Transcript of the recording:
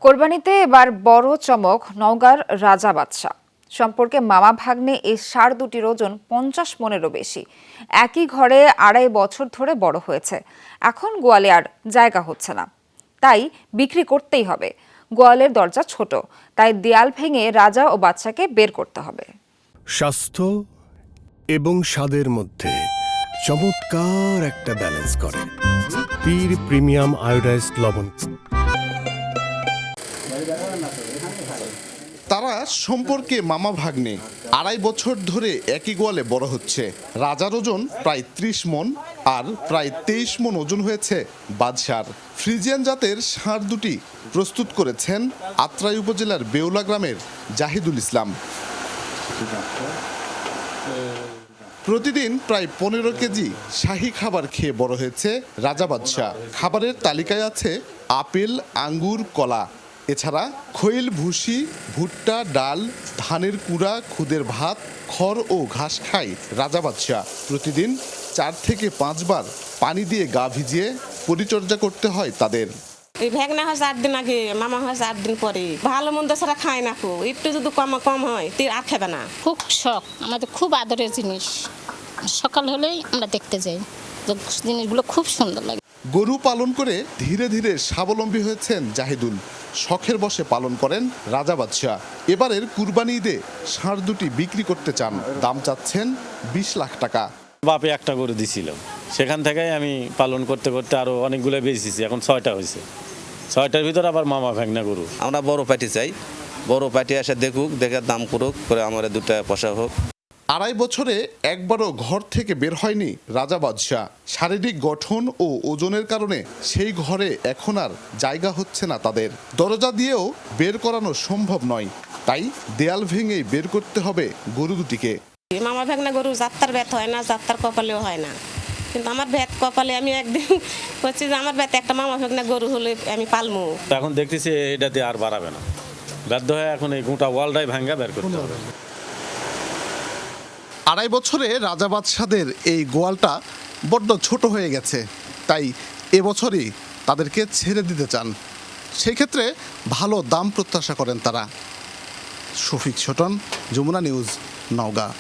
কোরবানিতে এবার বড় চমক নওগাঁর রাজা বাদশা সম্পর্কে মামা ভাগ্নে এই ষাঁড় দুটির ওজন 50 মনেরও বেশি। একই ঘরে 2.5 বছর ধরে বড় হয়েছে। এখন গোয়ালে আর জায়গা হচ্ছে না, তাই বিক্রি করতেই হবে। গোয়ালের দরজা ছোট, তাই দেয়াল ভেঙে রাজা ও বাদশাকে বের করতে হবে। স্বাস্থ্য এবং স্বাদের মধ্যে চমৎকার একটা ব্যালেন্স করে পীর প্রিমিয়াম আয়োডাইজড লবণ। তারা সম্পর্কে মামা ভাগ্নে 2.5 বছর ধরে একই গোয়ালে বড় হচ্ছে। রাজার ওজন প্রায় 30 মণ আর প্রায় 23 মণ ওজন হয়েছে বাদশার। ফ্রিজিয়ান জাতের ষাঁড় দুটি প্রস্তুত করেছেন আত্রাই উপজেলার বেউলা গ্রামের জাহিদুল ইসলাম। প্রতিদিন প্রায় 15 কেজি শাহী খাবার খেয়ে বড় হয়েছে রাজা বাদশা। খাবারের তালিকায় আছে আপেল, আঙ্গুর, কলা। এছাড়া খৈল, ভুসি, ভুট্টা, ডাল, ধানের কুড়া, খুদের ভাত, খড় ও ঘাস খায় রাজা বাদশা। প্রতিদিন 4 থেকে 5 বার পানি দিয়ে গা ভিজিয়ে পরিচর্যা করতে হয় তাদের। এই ভ্যাগনা হয় 4 দিন আগে, মামা হয় 4 দিন পরে। ভালো মন্দ ছাড়া খায় না, খুব একটু যদি কম হয় তীর আর খাবে না। খুব শখ, আমাদের খুব আদরের জিনিস। সকাল হলেই আমরা দেখতে যাই, জিনিসগুলো খুব সুন্দর লাগে। গরু পালন করে ধীরে ধীরে স্বাবলম্বী হয়েছেন জাহিদুল। শখের বশে পালন করেন রাজা বাদশা। এবারের কুরবানি ঈদে ষাঁড় দুটি বিক্রি করতে চান, দাম চাচ্ছেন 20 লাখ টাকা। বাপে একটা গরু দিছিল, সেখান থেকে আমি পালন করতে করতে আরো অনেকগুলো বেচেছি, এখন 6টা হয়েছে। 6টার ভিতরে আবার মামা ভাগনা গরু। আমরা বড় পাটি চাই, বড় পাটি এসে দেখুক, দেখে দাম করুক, করে আমার 2টা পয়সা হোক। 2.5 বছরে একবারও ঘর থেকে বের হয়নি রাজা বাদশা। শারীরিক গঠন ও ওজনের কারণে সেই ঘরে এখন আর জায়গা হচ্ছে না তাদের। দরজা দিয়েও বের করানো সম্ভব নয়, তাই দেয়াল ভেঙেই বের করতে হবে গরু দুটিকে। মামা ভাগনা গরু যাত্রার ব্যথ হয় না, যাত্রার কপালেও হয় না, কিন্তু আমার ভ্যাত কপালে। আমি একদিন হচ্ছে যে আমার ভ্যাতে একটা মামা ভাগনা গরু হলে আমি পালমু। এখন দেখতেছি এটাতে আর বাড়াবে না, বাধ্য হয়ে এখন এই গোটা ওয়ালটাই ভাঙ্গা বের করতে হবে। 2.5 বছরে রাজা বাদশাদের এই গোয়ালটা বড্ড ছোট হয়ে গেছে, তাই এবছরই তাদেরকে ছেড়ে দিতে চান। সেই ক্ষেত্রে ভালো দাম প্রত্যাশা করেন তারা। শফিক ছোটন, যমুনা নিউজ, নওগাঁ।